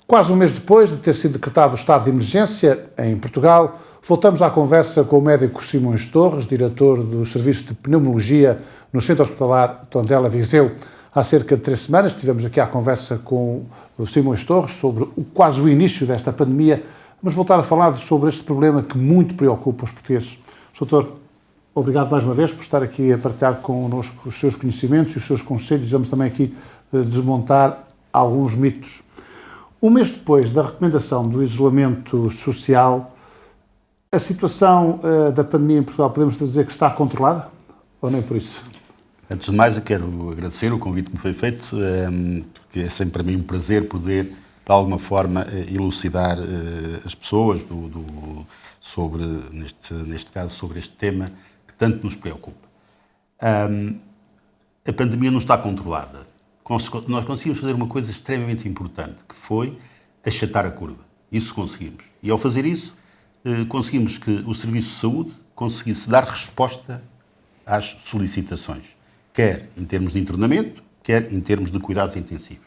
Quase um mês depois de ter sido decretado o estado de emergência em Portugal, voltamos à conversa com o médico Simões Torres, diretor do Serviço de Pneumologia no Centro Hospitalar Tondela Viseu. Há cerca de 3 semanas tivemos aqui à conversa com o Simões Torres sobre quase o início desta pandemia, mas voltar a falar sobre este problema que muito preocupa os portugueses. Doutor, obrigado mais uma vez por estar aqui a partilhar connosco os seus conhecimentos e os seus conselhos. Vamos também aqui desmontar alguns mitos. Um mês depois da recomendação do isolamento social, a situação da pandemia em Portugal, podemos dizer que está controlada? Ou nem por isso? Antes de mais, eu quero agradecer o convite que me foi feito, porque é sempre para mim um prazer poder, de alguma forma, elucidar as pessoas sobre, neste caso, sobre este tema que tanto nos preocupa. A pandemia não está controlada. Nós conseguimos fazer uma coisa extremamente importante, que foi achatar a curva. Isso conseguimos. E ao fazer isso, conseguimos que o Serviço de Saúde conseguisse dar resposta às solicitações, quer em termos de internamento, quer em termos de cuidados intensivos.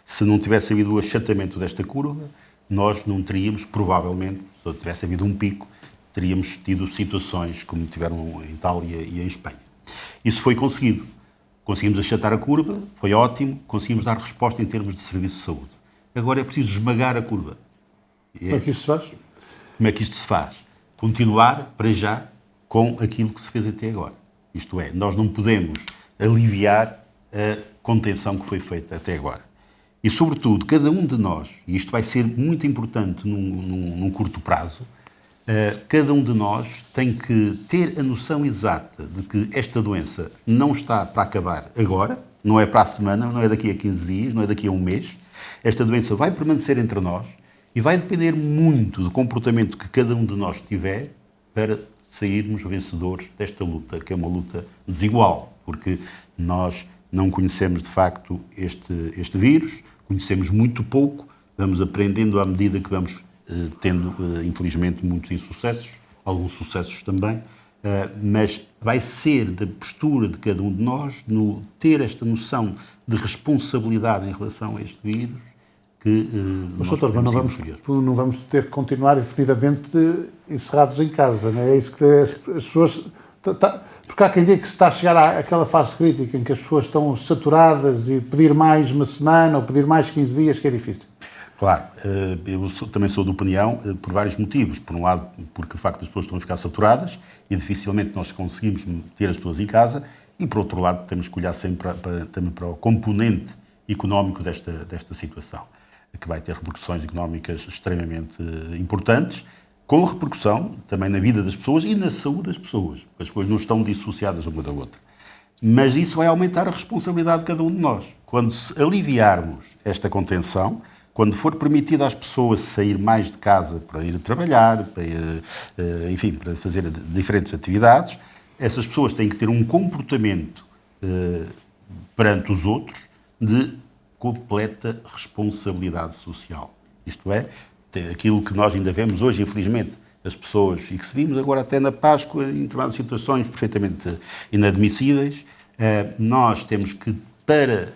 Se não tivesse havido o achatamento desta curva, nós não teríamos, provavelmente, se tivesse havido um pico, teríamos tido situações como tiveram em Itália e em Espanha. Isso foi conseguido. Conseguimos achatar a curva, foi ótimo, conseguimos dar resposta em termos de serviço de saúde. Agora é preciso esmagar a curva. Como é que isto se faz? Como é que isto se faz? Continuar, para já, com aquilo que se fez até agora. Isto é, nós não podemos aliviar a contenção que foi feita até agora. E, sobretudo, cada um de nós, e isto vai ser muito importante num curto prazo, cada um de nós tem que ter a noção exata de que esta doença não está para acabar agora, não é para a semana, não é daqui a 15 dias, não é daqui a um mês. Esta doença vai permanecer entre nós e vai depender muito do comportamento que cada um de nós tiver para sairmos vencedores desta luta, que é uma luta desigual, porque nós não conhecemos de facto este vírus, conhecemos muito pouco, vamos aprendendo à medida que vamos tendo, infelizmente, muitos insucessos, alguns sucessos também, mas vai ser da postura de cada um de nós, no ter esta noção de responsabilidade em relação a este vírus, que mas, doutor, mas não vamos ter que continuar indefinidamente encerrados em casa, não é? É isso que as pessoas... Porque há quem diga que se está a chegar àquela fase crítica em que as pessoas estão saturadas e pedir mais uma semana ou pedir mais 15 dias, que é difícil. Claro, eu também sou de opinião por vários motivos. Por um lado, porque de facto as pessoas estão a ficar saturadas e dificilmente nós conseguimos ter as pessoas em casa, e por outro lado temos que olhar sempre também para o componente económico desta situação, que vai ter repercussões económicas extremamente importantes, com repercussão também na vida das pessoas e na saúde das pessoas, porque as coisas não estão dissociadas uma da outra. Mas isso vai aumentar a responsabilidade de cada um de nós. Quando aliviarmos esta contenção, quando for permitido às pessoas sair mais de casa para ir trabalhar, para fazer diferentes atividades, essas pessoas têm que ter um comportamento perante os outros de completa responsabilidade social. Isto é, aquilo que nós ainda vemos hoje, infelizmente, as pessoas, e que se vimos agora até na Páscoa, em determinadas situações perfeitamente inadmissíveis, nós temos que,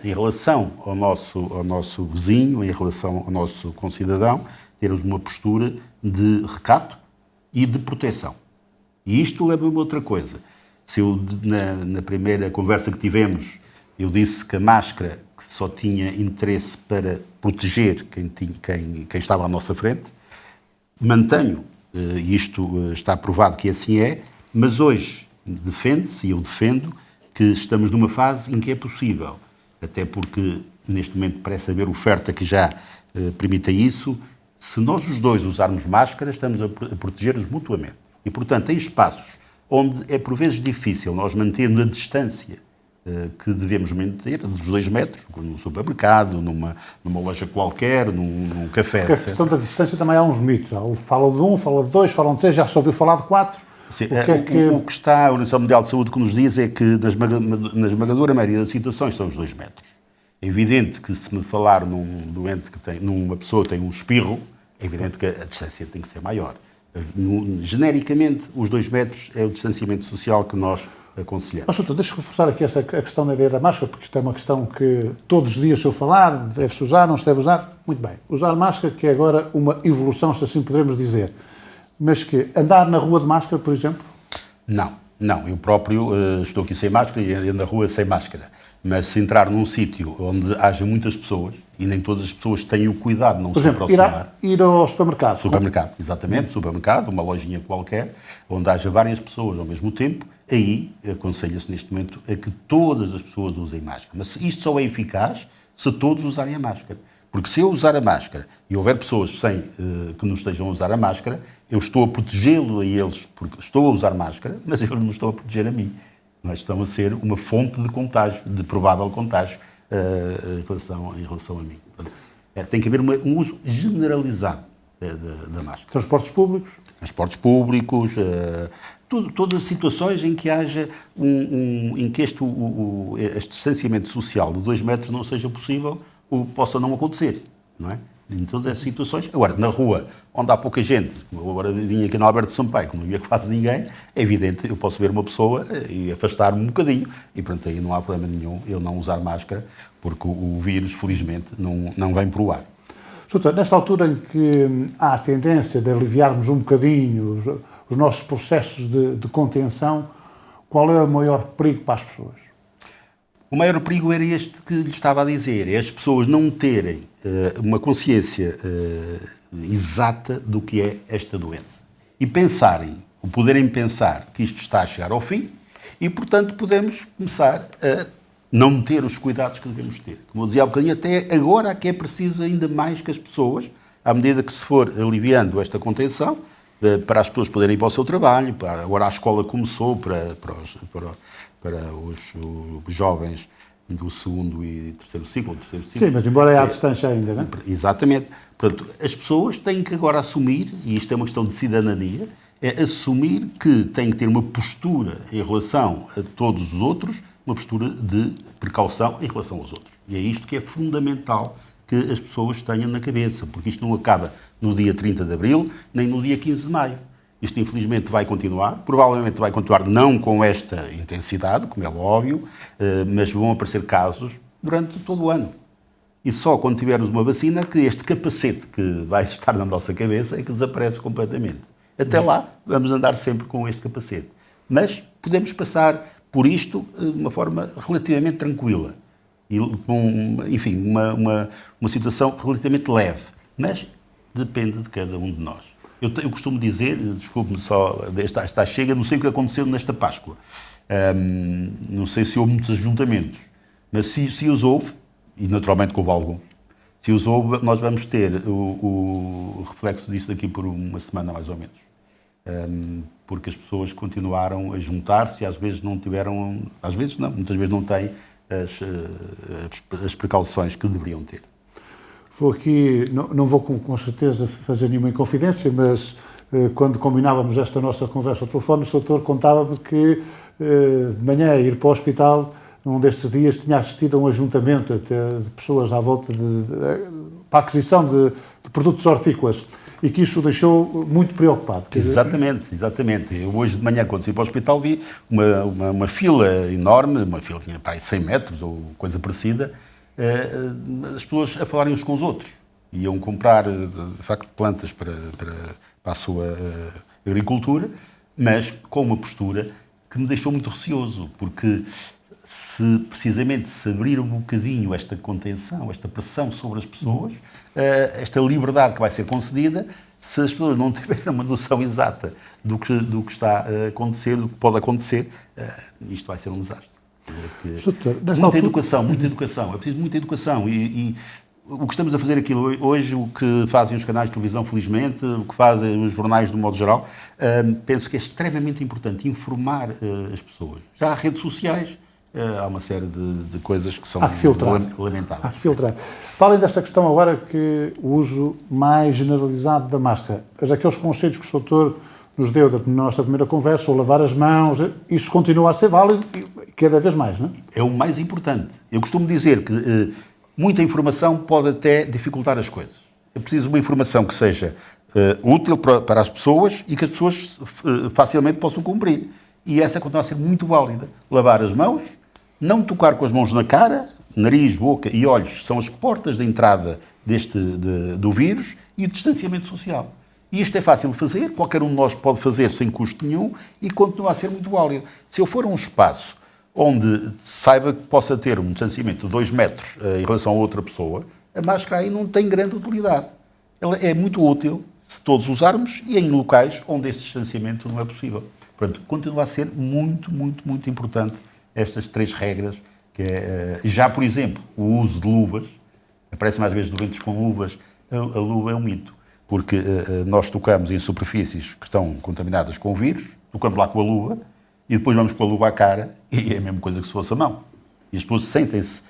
em relação ao nosso vizinho, em relação ao nosso concidadão, termos uma postura de recato e de proteção. E isto leva-me a outra coisa. Se eu, na primeira conversa que tivemos, eu disse que a máscara que só tinha interesse para proteger quem estava à nossa frente, mantenho, e isto está provado que assim é, mas hoje defende-se, e eu defendo, que estamos numa fase em que é possível, até porque neste momento parece haver oferta que já permita isso, se nós os dois usarmos máscara, estamos a proteger-nos mutuamente. E, portanto, em espaços onde é por vezes difícil nós mantermos a distância que devemos manter, dos 2 metros, num supermercado, numa loja qualquer, num café. Porque a questão da distância também há uns mitos. Falam de 1, falam de 2, falam de 3, já se ouviu falar de 4. Sim, o que está a Organização Mundial de Saúde que nos diz é que na esmagadora maioria das situações são os 2 metros. É evidente que se me falar num doente numa pessoa que tem um espirro, é evidente que a distância tem que ser maior. Genericamente, os 2 metros é o distanciamento social que nós aconselhamos. Doutor, deixa-me reforçar aqui a questão da ideia da máscara, porque isto é uma questão que todos os dias se eu falar, deve-se usar, não se deve usar. Muito bem. Usar máscara, que é agora uma evolução, se assim podemos dizer. Mas que andar na rua de máscara, por exemplo? Não. Eu próprio estou aqui sem máscara e ando na rua sem máscara. Mas se entrar num sítio onde haja muitas pessoas, e nem todas as pessoas têm o cuidado de não se aproximar. Ir ao supermercado. Supermercado, exatamente. Supermercado, uma lojinha qualquer, onde haja várias pessoas ao mesmo tempo, aí aconselha-se neste momento a que todas as pessoas usem máscara. Mas isto só é eficaz se todos usarem a máscara. Porque se eu usar a máscara e houver pessoas que não estejam a usar a máscara, eu estou a protegê-lo a eles, porque estou a usar máscara, mas eu não estou a proteger a mim. Nós estamos a ser uma fonte de contágio, de provável contágio em relação a mim. Portanto, tem que haver um uso generalizado da máscara. Transportes públicos? Transportes públicos, todas as situações em que haja em que este distanciamento social de 2 metros não seja possível, possa não acontecer, não é? Em todas as situações. Agora, na rua, onde há pouca gente, como eu agora vim aqui no Alberto Sampaio, que não havia quase ninguém, é evidente, eu posso ver uma pessoa e afastar-me um bocadinho, e pronto, aí não há problema nenhum eu não usar máscara, porque o vírus, felizmente, não vem para o ar. Doutor, nesta altura em que há a tendência de aliviarmos um bocadinho os nossos processos de contenção, qual é o maior perigo para as pessoas? O maior perigo era este que lhe estava a dizer, é as pessoas não terem uma consciência exata do que é esta doença. E poderem pensar que isto está a chegar ao fim e, portanto, podemos começar a não ter os cuidados que devemos ter. Como eu dizia há bocadinho, até agora é preciso ainda mais que as pessoas, à medida que se for aliviando esta contenção, para as pessoas poderem ir para o seu trabalho, agora a escola começou para os jovens do segundo e terceiro ciclo. Sim, mas embora é à distância ainda, não é? Exatamente. Portanto, as pessoas têm que agora assumir, e isto é uma questão de cidadania, é assumir que têm que ter uma postura em relação a todos os outros, uma postura de precaução em relação aos outros. E é isto que é fundamental que as pessoas tenham na cabeça, porque isto não acaba no dia 30 de Abril, nem no dia 15 de Maio. Isto, infelizmente, vai continuar. Provavelmente vai continuar não com esta intensidade, como é óbvio, mas vão aparecer casos durante todo o ano. E só quando tivermos uma vacina que este capacete que vai estar na nossa cabeça é que desaparece completamente. Até lá, vamos andar sempre com este capacete. Mas podemos passar por isto de uma forma relativamente tranquila. E com, enfim, uma situação relativamente leve. Mas depende de cada um de nós. Eu costumo dizer, desculpe-me só, esta chega, não sei o que aconteceu nesta Páscoa. Não sei se houve muitos ajuntamentos, mas se os houve, e naturalmente que houve alguns, se os houve, nós vamos ter o reflexo disso daqui por uma semana, mais ou menos. Porque as pessoas continuaram a juntar-se e às vezes não tiveram, às vezes não, muitas vezes não têm as precauções que deveriam ter. Vou aqui, não vou com certeza fazer nenhuma inconfidência, mas quando combinávamos esta nossa conversa ao telefone, o doutor contava-me que de manhã ir para o hospital, num destes dias, tinha assistido a um ajuntamento até de pessoas à volta para a aquisição de produtos hortícolas e que isso o deixou muito preocupado. Exatamente. Eu hoje de manhã, quando saí para o hospital, vi uma fila enorme, uma fila que tinha para aí 100 metros ou coisa parecida, as pessoas a falarem uns com os outros. Iam comprar, de facto, plantas para a sua agricultura, mas com uma postura que me deixou muito receoso, porque precisamente se abrir um bocadinho esta contenção, esta pressão sobre as pessoas, esta liberdade que vai ser concedida, se as pessoas não tiverem uma noção exata do que está a acontecer, do que pode acontecer, isto vai ser um desastre. Muita educação, é preciso muita educação e o que estamos a fazer aqui hoje, o que fazem os canais de televisão, felizmente, o que fazem os jornais, de um modo geral, penso que é extremamente importante informar as pessoas. Já há redes sociais, há uma série de coisas que são lamentáveis. Há que filtrar. Falem desta questão agora que o uso mais generalizado da máscara. Aqueles conselhos que o doutor nos deu na nossa primeira conversa, ou lavar as mãos, isso continua a ser válido e cada vez mais, não é? É o mais importante. Eu costumo dizer que muita informação pode até dificultar as coisas. É preciso uma informação que seja útil para as pessoas e que as pessoas facilmente possam cumprir. e essa continua a ser muito válida. Lavar as mãos, não tocar com as mãos na cara, nariz, boca e olhos são as portas de entrada do vírus, e o distanciamento social. E isto é fácil de fazer, qualquer um de nós pode fazer sem custo nenhum e continua a ser muito válido. Se eu for a um espaço onde saiba que possa ter um distanciamento de 2 metros em relação a outra pessoa, a máscara aí não tem grande utilidade. Ela é muito útil se todos usarmos e em locais onde esse distanciamento não é possível. Portanto, continua a ser muito, muito, muito importante estas 3 regras, que é, já, por exemplo, o uso de luvas. Aparecem mais vezes doentes com luvas. A luva é um mito, porque nós tocamos em superfícies que estão contaminadas com o vírus, tocamos lá com a luva e depois vamos com a luva à cara e é a mesma coisa que se fosse a mão. E as pessoas sentem-se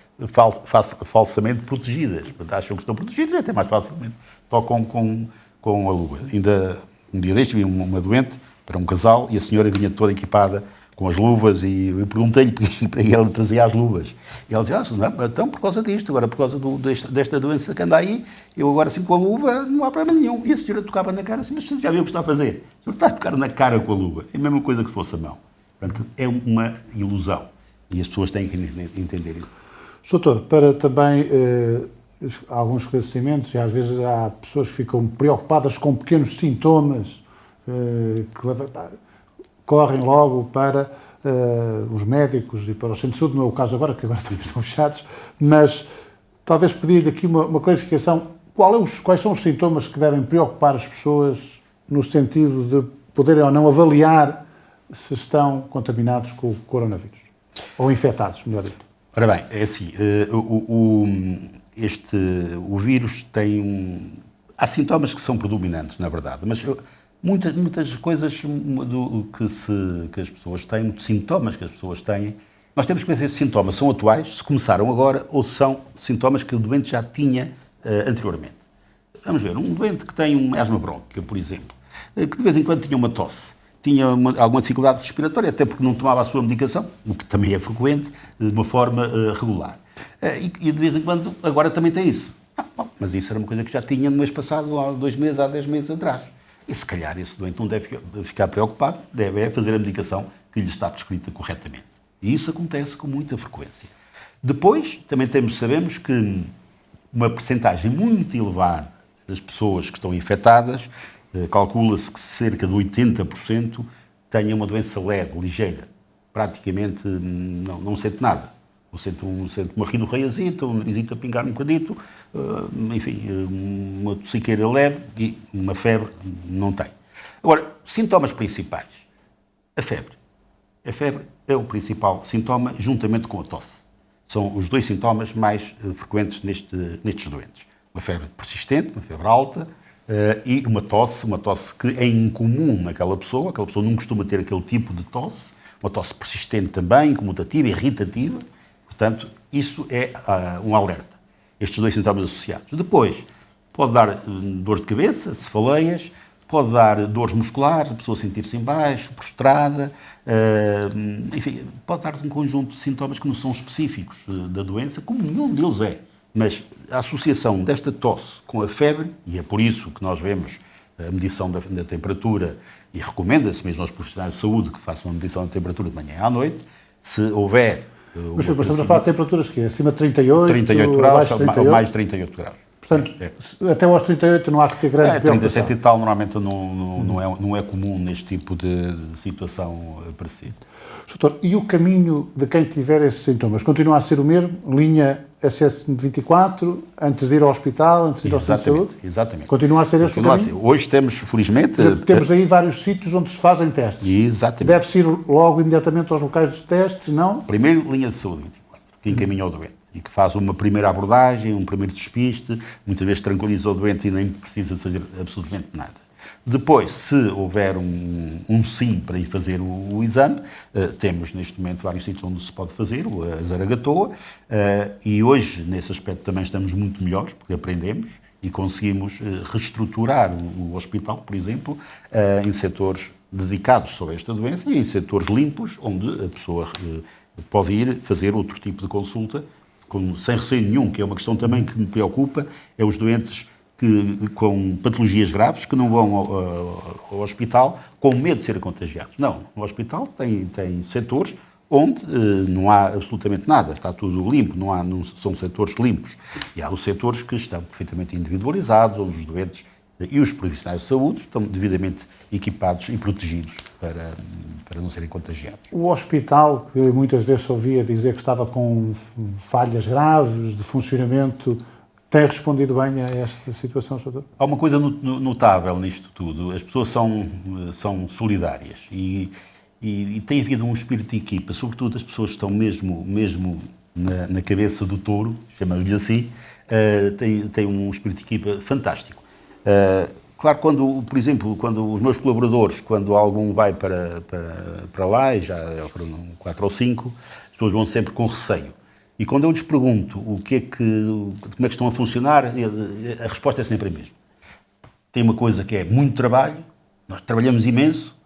falsamente protegidas. Portanto, acham que estão protegidas e até mais facilmente tocam com a luva. Ainda um dia deste vi uma doente para um casal e a senhora vinha toda equipada com as luvas e eu perguntei-lhe para ela trazia as luvas. E ela dizia, não, então por causa disto, agora por causa desta doença que anda aí, eu agora assim com a luva não há problema nenhum. E a senhora tocava na cara assim, mas já viu o que está a fazer? A senhora está a tocar na cara com a luva. É a mesma coisa que se fosse a mão. Portanto, é uma ilusão. E as pessoas têm que entender isso. Doutor, para também alguns esclarecimentos, e às vezes há pessoas que ficam preocupadas com pequenos sintomas que correm logo para os médicos e para o centro de saúde, não é o caso agora, que agora também estão fechados, mas talvez pedir aqui uma clarificação. Quais são os sintomas que devem preocupar as pessoas no sentido de poderem ou não avaliar se estão contaminados com o coronavírus? Ou infectados, melhor dito. Ora bem, é assim, o vírus tem há sintomas que são predominantes, na verdade, mas muitas coisas que as pessoas têm, muitos sintomas que as pessoas têm, nós temos que ver se esses sintomas são atuais, se começaram agora, ou se são sintomas que o doente já tinha anteriormente. Vamos ver, um doente que tem uma asma bronquica, por exemplo, que de vez em quando tinha uma tosse, tinha alguma dificuldade respiratória, até porque não tomava a sua medicação, o que também é frequente, de uma forma regular. E de vez em quando, agora também tem isso. Mas isso era uma coisa que já tinha no mês passado, há 2 meses, há 10 meses atrás. E se calhar esse doente não deve ficar preocupado, deve fazer a medicação que lhe está prescrita corretamente. E isso acontece com muita frequência. Depois, também sabemos que uma percentagem muito elevada das pessoas que estão infectadas, calcula-se que cerca de 80% tenham uma doença leve, ligeira. Praticamente não sente nada. Ou sente uma rinorreiazita, um narizito a pingar um bocadito, enfim, uma tossiqueira leve e uma febre não tem. Agora, sintomas principais. A febre. A febre é o principal sintoma, juntamente com a tosse. São os 2 sintomas mais frequentes nestes doentes. Uma febre persistente, uma febre alta, e uma tosse que é incomum naquela pessoa não costuma ter aquele tipo de tosse, uma tosse persistente também, comutativa, irritativa. Portanto, isso é um alerta. Estes 2 sintomas associados. Depois, pode dar dores de cabeça, cefaleias, pode dar dores musculares, a pessoa sentir-se em baixo, prostrada, enfim, pode dar um conjunto de sintomas que não são específicos da doença, como nenhum deles é. Mas a associação desta tosse com a febre, e é por isso que nós vemos a medição da temperatura, e recomenda-se mesmo aos profissionais de saúde que façam a medição da temperatura de manhã à noite, se houver... Mas estamos a falar de temperaturas que é acima de 38, 38 graus, ou mais de 38 graus. Portanto, até aos 38 não há que ter grande preocupação. 37 e tal normalmente não é comum neste tipo de situação parecida. Doutor, e o caminho de quem tiver esses sintomas continua a ser o mesmo? Linha SS24, antes de ir ao hospital, antes de ir ao centro de saúde? Exatamente. Continua a ser este o caminho? Hoje temos, felizmente... Temos aí vários sítios onde se fazem testes. Exatamente. Deve-se ir logo imediatamente aos locais dos testes, não? Primeiro, linha de saúde 24, que encaminha o doente e que faz uma primeira abordagem, um primeiro despiste, muitas vezes tranquiliza o doente e nem precisa fazer absolutamente nada. Depois, se houver um sim para ir fazer o exame, temos neste momento vários sítios onde se pode fazer, a Zaragatoa, e hoje, nesse aspecto, também estamos muito melhores, porque aprendemos e conseguimos reestruturar o hospital, por exemplo, em setores dedicados sobre esta doença e em setores limpos, onde a pessoa pode ir fazer outro tipo de consulta, sem receio nenhum, que é uma questão também que me preocupa, é os doentes com patologias graves que não vão ao hospital com medo de serem contagiados. Não, no hospital tem setores onde não há absolutamente nada, está tudo limpo, não são setores limpos. E há os setores que estão perfeitamente individualizados, onde os doentes e os profissionais de saúde estão devidamente equipados e protegidos para não serem contagiados. O hospital, que muitas vezes se ouvia dizer que estava com falhas graves de funcionamento, tem respondido bem a esta situação, Sr. Há uma coisa notável nisto tudo. As pessoas são solidárias e tem havido um espírito de equipa, sobretudo as pessoas que estão mesmo na cabeça do touro, chamamos-lhe assim, têm um espírito de equipa fantástico. Claro, por exemplo, quando os meus colaboradores, quando algum vai para lá, e já foram 4 ou 5, as pessoas vão sempre com receio. E quando eu lhes pergunto como é que estão a funcionar, a resposta é sempre a mesma. Tem uma coisa que é muito trabalho, nós trabalhamos imenso,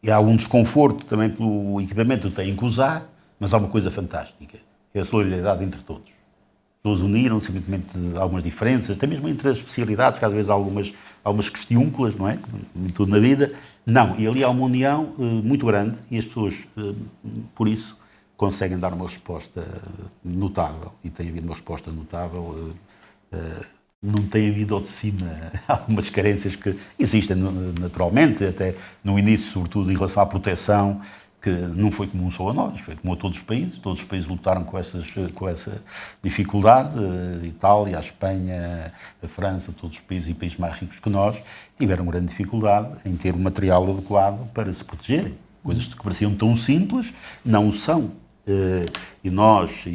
e há algum desconforto também pelo equipamento que têm que usar, mas há uma coisa fantástica, é a solidariedade entre todos. As pessoas uniram-se, simplesmente algumas diferenças, até mesmo entre as especialidades, que às vezes há algumas questiúnculas, não é? Como tudo na vida. Não, e ali há uma união muito grande e as pessoas, por isso, conseguem dar uma resposta notável. E tem havido uma resposta notável. Não tem havido ao de cima algumas carências que existem naturalmente, até no início, sobretudo em relação à proteção, que não foi comum só a nós, foi comum a todos os países lutaram com essa dificuldade, a Itália, a Espanha, a França, todos os países e países mais ricos que nós, tiveram grande dificuldade em ter o material adequado para se protegerem. Coisas que pareciam tão simples, não o são. E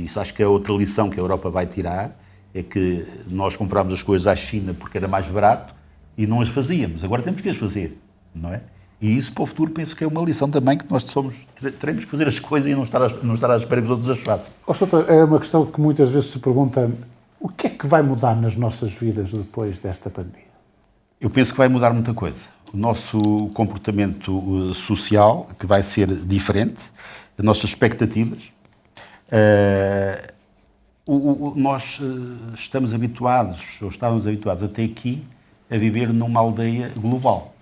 isso acho que é outra lição que a Europa vai tirar, é que nós comprámos as coisas à China porque era mais barato e não as fazíamos. Agora temos que as fazer, não é? E isso para o futuro penso que é uma lição também que nós teremos que fazer as coisas e não estar à espera que os outros as façam. Soutor, é uma questão que muitas vezes se pergunta, o que é que vai mudar nas nossas vidas depois desta pandemia? Eu penso que vai mudar muita coisa. O nosso comportamento social, que vai ser diferente, as nossas expectativas. Nós estávamos habituados até aqui a viver numa aldeia global,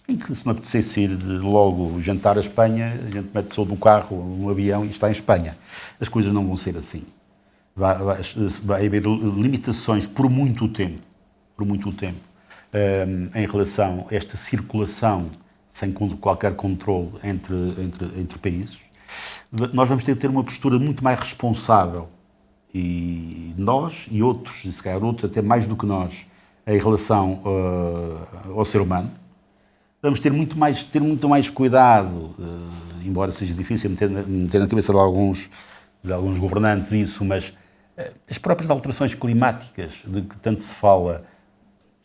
em que se me apetecesse ir logo jantar à Espanha, a gente mete só num carro ou num avião e está em Espanha. As coisas não vão ser assim. Vai haver limitações por muito tempo, em relação a esta circulação sem qualquer controle entre países. Nós vamos ter uma postura muito mais responsável, e nós e outros, e se calhar outros até mais do que nós, em relação ao ser humano. Vamos ter muito mais cuidado, embora seja difícil meter na cabeça de alguns governantes isso, mas as próprias alterações climáticas de que tanto se fala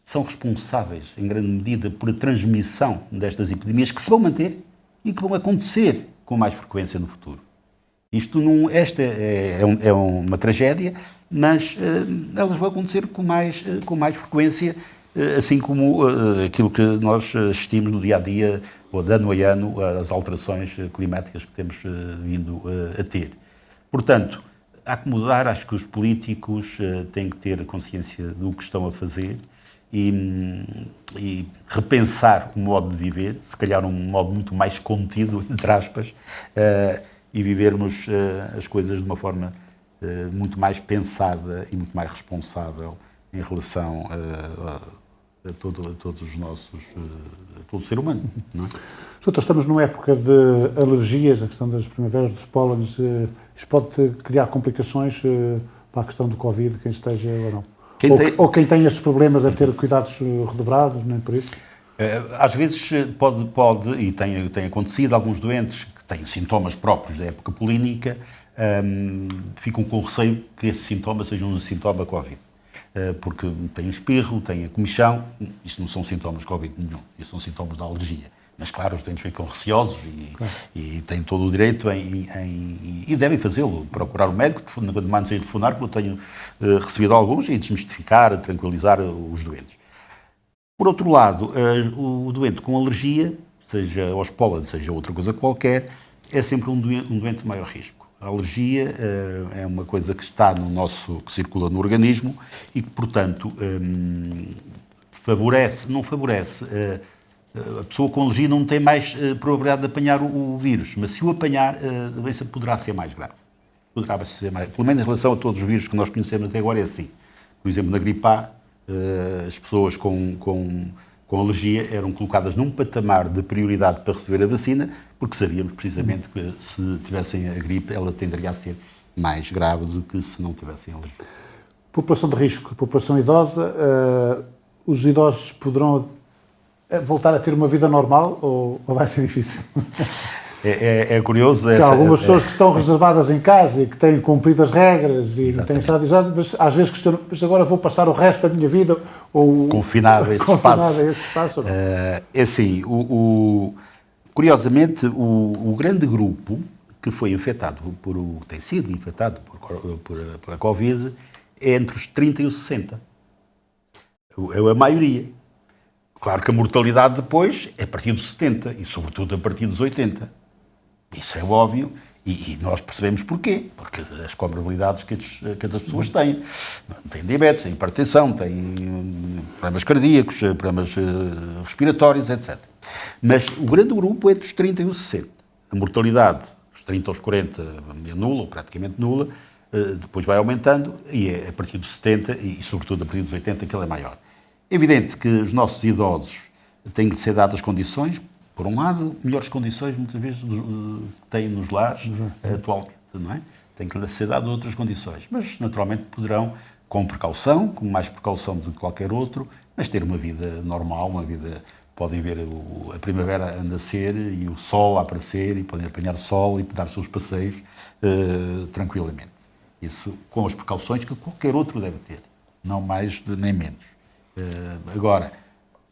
são responsáveis, em grande medida, por a transmissão destas epidemias que se vão manter e que vão acontecer com mais frequência no futuro. Esta é uma tragédia, mas elas vão acontecer com mais frequência, assim como aquilo que nós assistimos no dia-a-dia, ou de ano a ano, as alterações climáticas que temos vindo a ter. Portanto, há que mudar, acho que os políticos têm que ter consciência do que estão a fazer e repensar o modo de viver, se calhar um modo muito mais contido, entre aspas, e vivermos as coisas de uma forma muito mais pensada e muito mais responsável em relação a todo o ser humano. Não é? Doutor, estamos numa época de alergias, a questão das primaveras, dos pólenes. Isto pode criar complicações para a questão do Covid, quem esteja ou não? Ou quem tem estes problemas deve ter cuidados redobrados, nem por isso? Às vezes pode e tem acontecido, alguns doentes que têm sintomas próprios da época polínica ficam com receio que esse sintoma seja um sintoma Covid. Porque tem um espirro, tem a comichão, isto não são sintomas de Covid nenhum, isto são sintomas da alergia. Mas, claro, os doentes ficam receosos e têm todo o direito e devem fazê-lo, procurar o médico, quando mais de telefonar, porque eu tenho recebido alguns, e desmistificar, tranquilizar os doentes. Por outro lado, o doente com alergia, seja aos pólenes, seja outra coisa qualquer, é sempre um doente de maior risco. A alergia é uma coisa que está no nosso, que circula no organismo e que, portanto, não favorece. A pessoa com alergia não tem mais probabilidade de apanhar o vírus, mas se o apanhar, a doença poderá ser mais grave. Poderá ser mais, pelo menos em relação a todos os vírus que nós conhecemos até agora é assim. Por exemplo, na gripe A, as pessoas com alergia eram colocadas num patamar de prioridade para receber a vacina, porque sabíamos precisamente que se tivessem a gripe, ela tenderia a ser mais grave do que se não tivessem alergia. População de risco, população idosa, os idosos poderão voltar a ter uma vida normal ou vai ser difícil? É curioso. Há algumas pessoas que estão reservadas em casa e que têm cumprido as regras e têm estado exato, mas às vezes questionam, mas agora vou passar o resto da minha vida ou confinado a este espaço. É assim, curiosamente, o grande grupo que foi infectado tem sido infectado pela Covid é entre os 30 e os 60. É a maioria. Claro que a mortalidade depois é a partir dos 70 e, sobretudo, a partir dos 80. Isso é óbvio e nós percebemos porquê. Porque as comorbilidades que as pessoas têm. Têm diabetes, têm hipertensão, têm problemas cardíacos, problemas respiratórios, etc. Mas o grande grupo é entre os 30 e os 60. A mortalidade dos 30 aos 40 é nula, ou praticamente nula, depois vai aumentando e é a partir dos 70 e, sobretudo, a partir dos 80 que ele é maior. É evidente que os nossos idosos têm de ser dadas condições, por um lado, melhores condições, muitas vezes, têm nos lares atualmente, não é? Têm que ser dadas outras condições, mas naturalmente poderão, com precaução, com mais precaução do que qualquer outro, mas ter uma vida normal, uma vida, podem ver a primavera a nascer e o sol a aparecer e podem apanhar sol e dar seus passeios tranquilamente. Isso com as precauções que qualquer outro deve ter, não mais nem menos. Agora,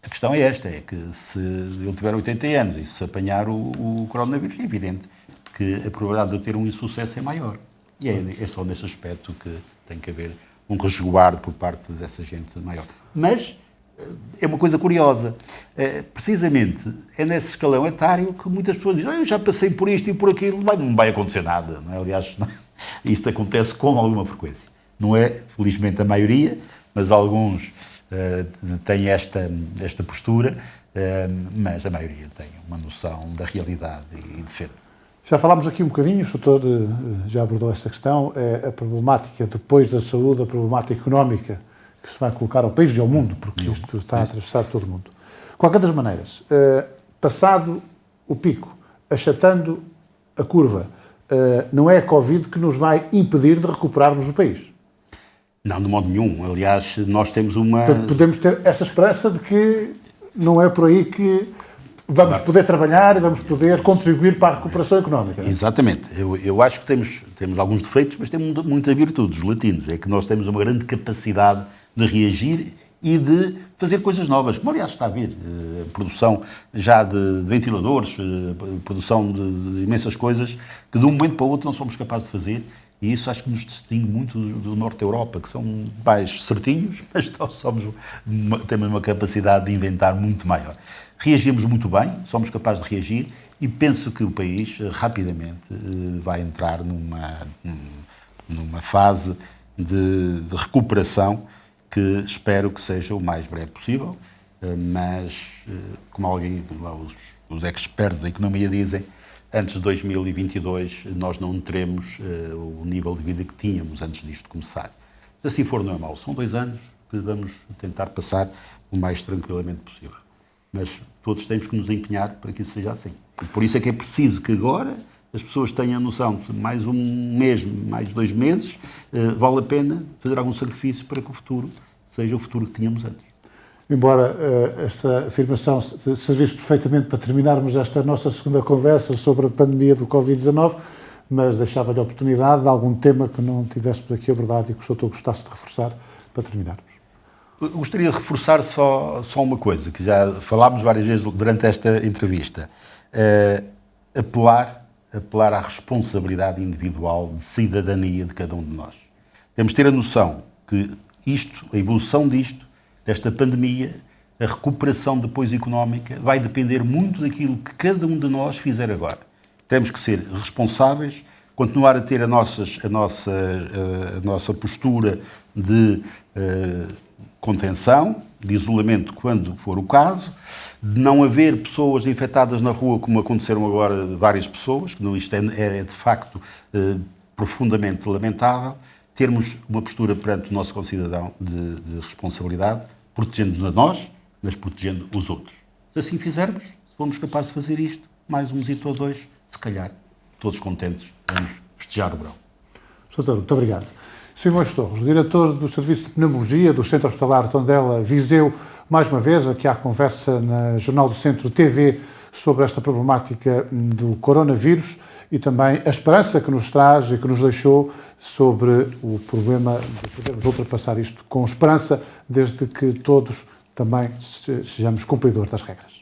a questão é esta, é que se eu tiver 80 anos e se apanhar o coronavírus, é evidente que a probabilidade de eu ter um insucesso é maior. E é só nesse aspecto que tem que haver um resguardo por parte dessa gente maior. Mas é uma coisa curiosa. Precisamente é nesse escalão etário que muitas pessoas dizem eu já passei por isto e por aquilo, não vai acontecer nada. Não é? Aliás, isto acontece com alguma frequência. Não é, felizmente, a maioria, mas alguns têm esta postura, mas a maioria tem uma noção da realidade e defende-se. Já falámos aqui um bocadinho, o doutor já abordou essa questão, a problemática depois da saúde, a problemática económica que se vai colocar ao país e ao mundo, porque isto está a atravessar todo o mundo. De qualquer das maneiras, passado o pico, achatando a curva, não é a Covid que nos vai impedir de recuperarmos o país? Não, de modo nenhum. Aliás, nós temos uma... Portanto, podemos ter essa esperança de que não é por aí que vamos poder trabalhar e vamos poder contribuir para a recuperação económica. Exatamente. Eu acho que temos alguns defeitos, mas temos muita virtude, os latinos. É que nós temos uma grande capacidade de reagir e de fazer coisas novas, como aliás está a ver, produção já de ventiladores, produção de imensas coisas, que de um momento para o outro não somos capazes de fazer. E isso acho que nos distingue muito do Norte da Europa, que são mais certinhos, mas nós temos uma capacidade de inventar muito maior. Reagimos muito bem, somos capazes de reagir e penso que o país rapidamente vai entrar numa fase de recuperação que espero que seja o mais breve possível, mas como os experts da economia dizem, antes de 2022, nós não teremos o nível de vida que tínhamos antes disto começar. Se assim for, não é mau. São 2 anos que vamos tentar passar o mais tranquilamente possível. Mas todos temos que nos empenhar para que isso seja assim. E por isso é que é preciso que agora as pessoas tenham a noção que mais um mês, mais 2 meses, vale a pena fazer algum sacrifício para que o futuro seja o futuro que tínhamos antes. Embora esta afirmação servisse perfeitamente para terminarmos esta nossa segunda conversa sobre a pandemia do Covid-19, mas deixava-lhe a oportunidade de algum tema que não tivéssemos aqui abordado e que o doutor gostasse de reforçar para terminarmos. Gostaria de reforçar só uma coisa, que já falámos várias vezes durante esta entrevista. Apelar à responsabilidade individual de cidadania de cada um de nós. Temos de ter a noção que a evolução desta pandemia, a recuperação depois económica, vai depender muito daquilo que cada um de nós fizer agora. Temos que ser responsáveis continuar a ter a nossa postura de contenção, de isolamento quando for o caso, de não haver pessoas infectadas na rua, como aconteceram agora várias pessoas, que isto é de facto profundamente lamentável, termos uma postura perante o nosso concidadão de responsabilidade, protegendo-nos a nós, mas protegendo os outros. Se assim fizermos, se formos capazes de fazer isto, mais um mesito ou dois, se calhar, todos contentes, vamos festejar o verão. Doutor, muito obrigado. Simões Torres, diretor do Serviço de Pneumologia do Centro Hospitalar Tondela Viseu, mais uma vez aqui à conversa na Jornal do Centro TV sobre esta problemática do coronavírus e também a esperança que nos traz e que nos deixou sobre o problema de podermos ultrapassar isto com esperança, desde que todos também sejamos cumpridores das regras.